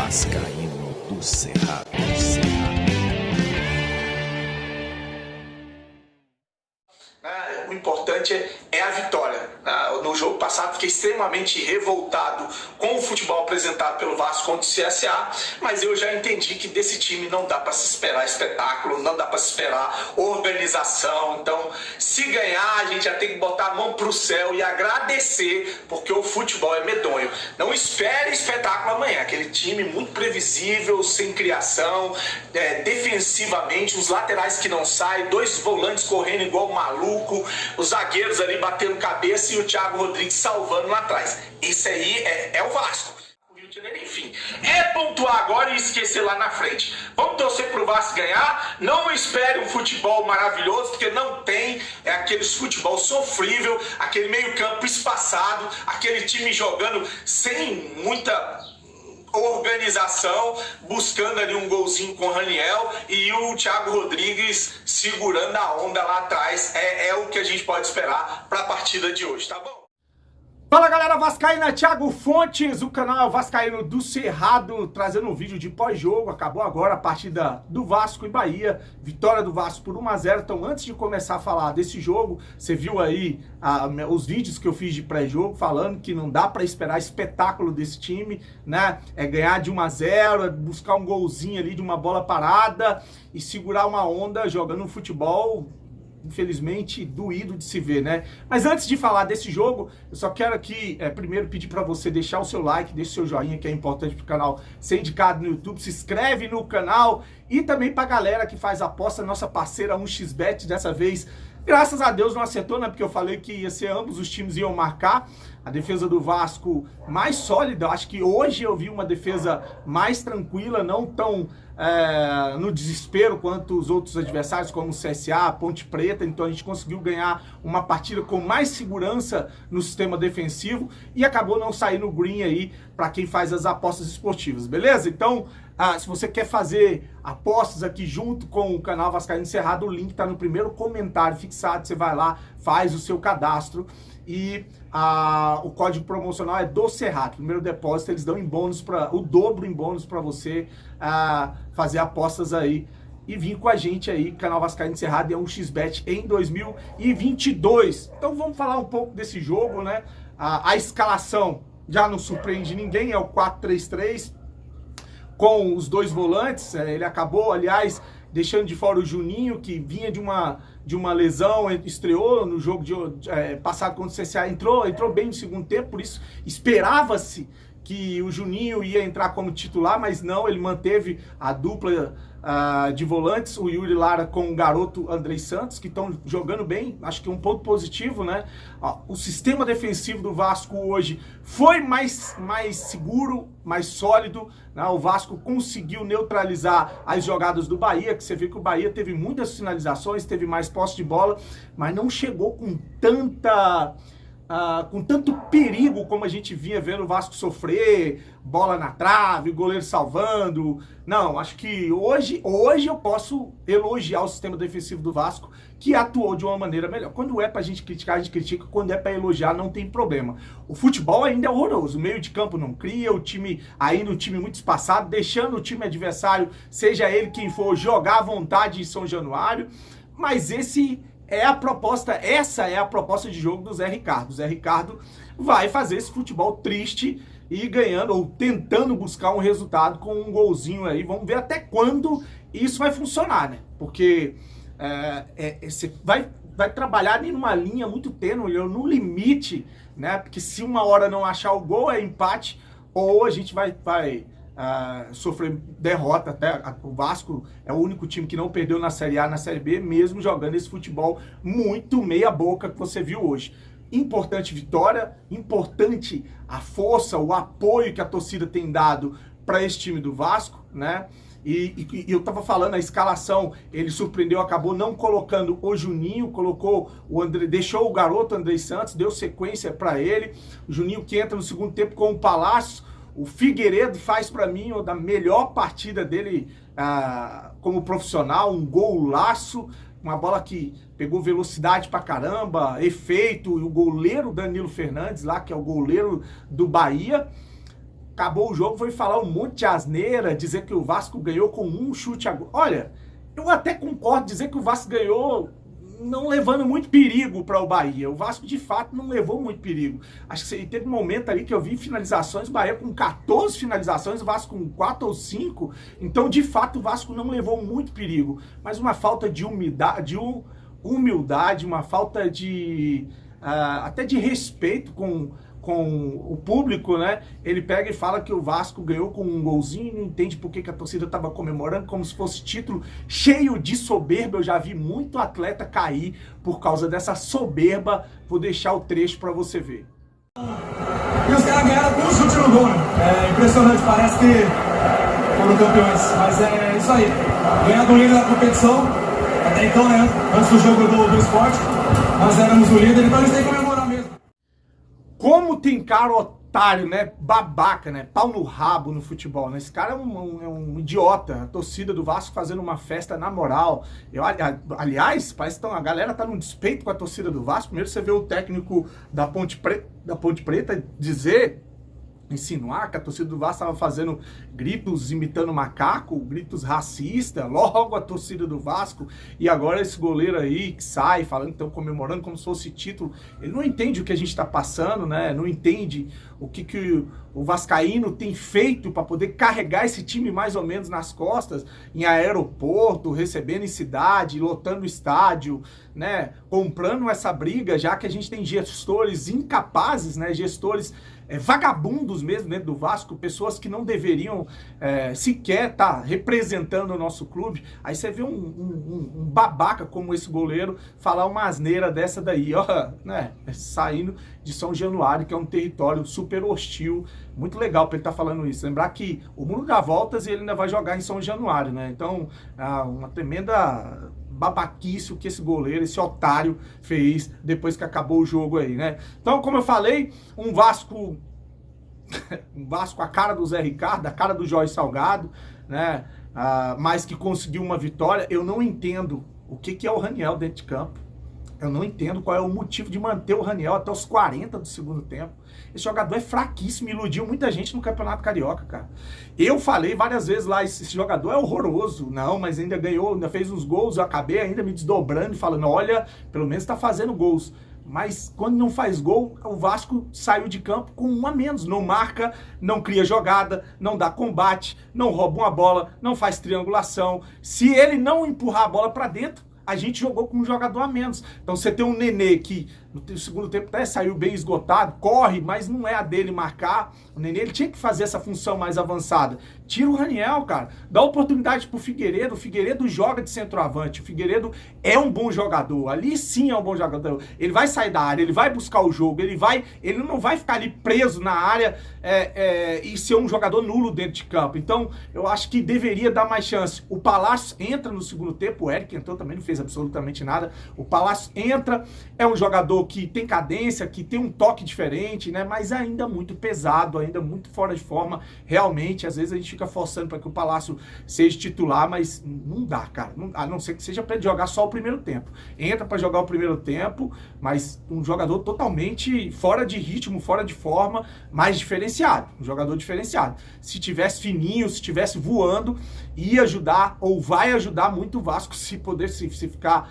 Vascaíno do Cerrado. O importante é a vitória. No jogo passado fiquei extremamente revoltado com o futebol apresentado pelo Vasco contra o CSA, mas eu já entendi que desse time não dá para se esperar espetáculo, não dá para se esperar organização. Então, se ganhar, a gente já tem que botar a mão pro céu e agradecer, porque o futebol é medonho. Não espere espetáculo amanhã. Aquele time muito previsível, sem criação, defensivamente, os laterais que não saem, dois volantes correndo igual maluco, os zagueiros ali batendo cabeça e o Thiago Rodrigues salvando lá atrás. Isso aí é o Vasco. Enfim, é pontuar agora e esquecer lá na frente. Vamos torcer pro Vasco ganhar. Não espere um futebol maravilhoso, porque não tem. É aquele futebol sofrível, aquele meio campo espaçado, aquele time jogando sem muita organização, buscando ali um golzinho com o Raniel e o Thiago Rodrigues segurando a onda lá atrás. É o que a gente pode esperar para a partida de hoje, tá bom? Fala galera vascaína, Thiago Fontes, o canal Vascaíno do Cerrado, trazendo um vídeo de pós-jogo. Acabou agora a partida do Vasco e Bahia, vitória do Vasco por 1-0. Então antes de começar a falar desse jogo, você viu aí os vídeos que eu fiz de pré-jogo falando que não dá para esperar espetáculo desse time, né? É ganhar de 1-0, é buscar um golzinho ali de uma bola parada e segurar uma onda jogando um futebol infelizmente doído de se ver, né? Mas antes de falar desse jogo, eu só quero aqui primeiro pedir para você deixar o seu like, deixa o seu joinha, que é importante para o canal ser indicado no YouTube, se inscreve no canal e também para a galera que faz aposta, nossa parceira 1xBet, dessa vez, graças a Deus não acertou, né? Porque eu falei que ia ser ambos os times iam marcar. A defesa do Vasco mais sólida, acho que hoje eu vi uma defesa mais tranquila, não tão no desespero quanto os outros adversários, como o CSA, Ponte Preta. Então a gente conseguiu ganhar uma partida com mais segurança no sistema defensivo e acabou não saindo green aí para quem faz as apostas esportivas, beleza? Então, se você quer fazer apostas aqui junto com o canal Vascaíno Cerrado, o link está no primeiro comentário fixado, você vai lá, faz o seu cadastro e o código promocional é do Cerrado. Primeiro depósito eles dão em bônus, o dobro em bônus para você fazer apostas aí e vir com a gente aí, canal Vascaíno Cerrado é 1xBet em 2022. Então vamos falar um pouco desse jogo, né? A escalação já não surpreende ninguém, é o 4-3-3 com os dois volantes. Ele acabou, aliás, deixando de fora o Juninho, que vinha de uma lesão, estreou no jogo passado contra o CSA, entrou bem no segundo tempo, por isso esperava-se que o Juninho ia entrar como titular, mas não, ele manteve a dupla de volantes, o Yuri Lara com o garoto Andrei Santos, que estão jogando bem, acho que é um ponto positivo, né? O sistema defensivo do Vasco hoje foi mais seguro, mais sólido, né? O Vasco conseguiu neutralizar as jogadas do Bahia, que você vê que o Bahia teve muitas finalizações, teve mais posse de bola, mas não chegou com tanto perigo como a gente vinha vendo o Vasco sofrer, bola na trave, o goleiro salvando. Não, acho que hoje eu posso elogiar o sistema defensivo do Vasco, que atuou de uma maneira melhor. Quando é pra gente criticar, a gente critica. Quando é pra elogiar, não tem problema. O futebol ainda é horroroso, o meio de campo não cria, o time ainda um time muito espaçado, deixando o time adversário, seja ele quem for, jogar à vontade em São Januário. Mas essa é a proposta de jogo do Zé Ricardo. O Zé Ricardo vai fazer esse futebol triste e ganhando ou tentando buscar um resultado com um golzinho aí. Vamos ver até quando isso vai funcionar, né? Porque você vai trabalhar em uma linha muito tênue, no limite, né? Porque se uma hora não achar o gol, é empate, ou a gente vai sofrer derrota. Até o Vasco é o único time que não perdeu na Série A, na Série B, mesmo jogando esse futebol muito meia boca que você viu hoje. Importante vitória, importante a força, o apoio que a torcida tem dado para esse time do Vasco, né? E eu tava falando, a escalação, ele surpreendeu, acabou não colocando o Juninho, colocou o André, deixou o garoto Andrei Santos, deu sequência para ele. O Juninho que entra no segundo tempo com o Palácio. O Figueiredo faz para mim a melhor partida dele como profissional, um golaço, uma bola que pegou velocidade pra caramba, efeito, e o goleiro Danilo Fernandes lá, que é o goleiro do Bahia. acabou o jogo, foi falar um monte de asneira, dizer que o Vasco ganhou com um chute a gol. Olha, eu até concordo dizer que o Vasco ganhou não levando muito perigo para o Bahia. O Vasco, de fato, não levou muito perigo. Acho que teve um momento ali que eu vi finalizações, o Bahia com 14 finalizações, o Vasco com 4 ou 5. Então, de fato, o Vasco não levou muito perigo. Mas uma falta de humildade, uma falta de até de respeito com o público, né? Ele pega e fala que o Vasco ganhou com um golzinho e não entende por que a torcida estava comemorando como se fosse título, cheio de soberba. Eu já vi muito atleta cair por causa dessa soberba. Vou deixar o trecho para você ver. E os caras ganharam com um chute no gol, né? É impressionante, parece que foram campeões. Mas é isso aí. Ganhar do líder da competição, até então, né? Antes do jogo do esporte, nós éramos o líder, então eles têm que comemorar mesmo. Como tem cara otário, né? Babaca, né? Pau no rabo no futebol, né? Esse cara é um idiota. A torcida do Vasco fazendo uma festa na moral. Aliás, parece que a galera tá num despeito com a torcida do Vasco. Primeiro você vê o técnico da Ponte Preta dizer, insinuar que a torcida do Vasco estava fazendo gritos imitando macaco, gritos racistas, logo a torcida do Vasco, e agora esse goleiro aí que sai falando que estão comemorando como se fosse título. Ele não entende o que a gente está passando, né? Não entende o que o vascaíno tem feito para poder carregar esse time mais ou menos nas costas, em aeroporto, recebendo em cidade, lotando o estádio, né? Comprando essa briga, já que a gente tem gestores incapazes, né? Gestores vagabundos mesmo dentro do Vasco, pessoas que não deveriam sequer estar representando o nosso clube. Aí você vê um babaca como esse goleiro falar uma asneira dessa daí, ó, né? Saindo de São Januário, que é um território super hostil. Muito legal para ele estar falando isso. Lembrar que o mundo dá voltas e ele ainda vai jogar em São Januário, né? Então, uma tremenda babaquice o que esse goleiro, esse otário fez depois que acabou o jogo aí, né? Então, como eu falei, um Vasco a cara do Zé Ricardo, a cara do Jorge Salgado, né? Mas que conseguiu uma vitória. Eu não entendo o que é o Raniel dentro de campo. Eu não entendo qual é o motivo de manter o Raniel até os 40 do segundo tempo. Esse jogador é fraquíssimo, iludiu muita gente no Campeonato Carioca, cara. Eu falei várias vezes lá, esse jogador é horroroso. Não, mas ainda ganhou, ainda fez uns gols. Eu acabei ainda me desdobrando e falando, olha, pelo menos tá fazendo gols. Mas quando não faz gol, o Vasco saiu de campo com um a menos. Não marca, não cria jogada, não dá combate, não rouba uma bola, não faz triangulação. Se ele não empurrar a bola para dentro, a gente jogou com um jogador a menos. Então você tem um Nenê que no segundo tempo até saiu bem esgotado, corre, mas não é a dele marcar. O Nenê ele tinha que fazer essa função mais avançada. Tira o Raniel, cara. Dá oportunidade pro Figueiredo. O Figueiredo joga de centroavante. O Figueiredo é um bom jogador. Ali sim é um bom jogador. Ele vai sair da área, ele vai buscar o jogo, ele não vai ficar ali preso na área e ser um jogador nulo dentro de campo. Então, eu acho que deveria dar mais chance. O Palácio entra no segundo tempo, o Eric entrou também, não fez absolutamente nada. O Palácio entra, é um jogador que tem cadência, que tem um toque diferente, né? Mas ainda muito pesado, ainda muito fora de forma. Realmente, às vezes a gente fica forçando para que o Palácio seja titular, mas não dá, cara. A não ser que seja para ele jogar só o primeiro tempo. Entra para jogar o primeiro tempo, mas um jogador totalmente fora de ritmo, fora de forma, mais diferenciado. Um jogador diferenciado. Se tivesse fininho, se tivesse voando, ia ajudar ou vai ajudar muito o Vasco se ficar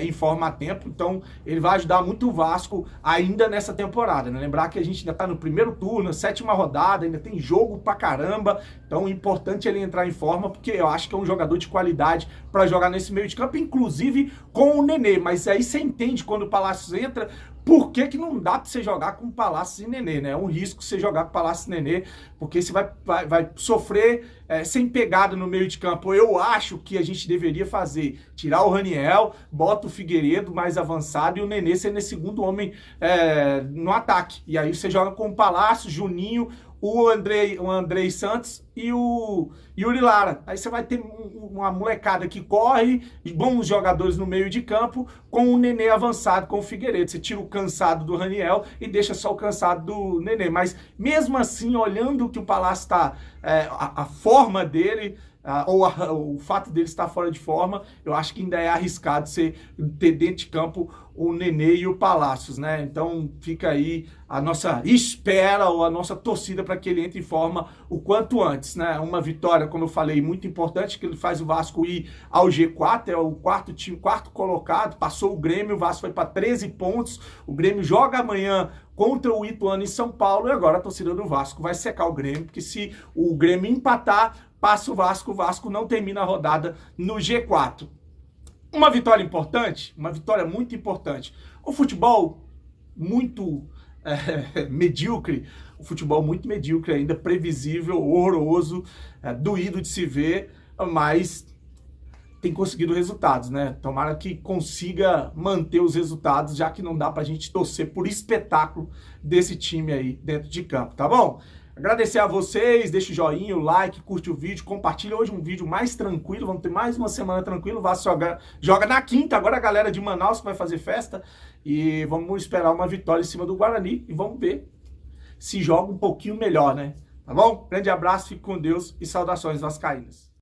em forma a tempo. Então ele vai ajudar muito o Vasco ainda nessa temporada, né? Lembrar que a gente ainda tá no primeiro turno, 7ª rodada, ainda tem jogo pra caramba. Então é importante ele entrar em forma, porque eu acho que é um jogador de qualidade para jogar nesse meio de campo, inclusive com o Nenê. Mas aí você entende quando o Palácios entra, por que não dá para você jogar com Palácios e Nenê, né? É um risco você jogar com Palácios e Nenê, porque você vai sofrer sem pegada no meio de campo. Eu acho que a gente deveria fazer, tirar o Raniel, bota o Figueiredo mais avançado e o Nenê sendo esse segundo homem no ataque. E aí você joga com o Palácio, Juninho, o Andrei Santos e o Yuri Lara. Aí você vai ter uma molecada que corre, bons jogadores no meio de campo, com o Nenê avançado, com o Figueiredo. Você tira o cansado do Raniel e deixa só o cansado do Nenê. Mas mesmo assim, olhando que o Palácio está, a forma dele, o fato dele estar fora de forma, eu acho que ainda é arriscado ter dentro de campo o Nenê e o Palácios, né? Então fica aí a nossa espera ou a nossa torcida para que ele entre em forma o quanto antes, né? Uma vitória, como eu falei, muito importante, que ele faz o Vasco ir ao G4, é o quarto colocado, passou o Grêmio, o Vasco foi para 13 pontos, o Grêmio joga amanhã contra o Ituano em São Paulo, e agora a torcida do Vasco vai secar o Grêmio, porque se o Grêmio empatar, passa o Vasco não termina a rodada no G4. Uma vitória importante, uma vitória muito importante. O futebol muito medíocre, o futebol muito medíocre ainda, previsível, horroroso, doído de se ver, mas tem conseguido resultados, né? Tomara que consiga manter os resultados, já que não dá pra gente torcer por espetáculo desse time aí dentro de campo, tá bom? Agradecer a vocês, deixa o joinha, o like, curte o vídeo, compartilha hoje um vídeo mais tranquilo, vamos ter mais uma semana tranquila, o Vasco joga na quinta, agora a galera de Manaus que vai fazer festa, e vamos esperar uma vitória em cima do Guarani, e vamos ver se joga um pouquinho melhor, né? Tá bom? Grande abraço, fique com Deus e saudações vascaínas.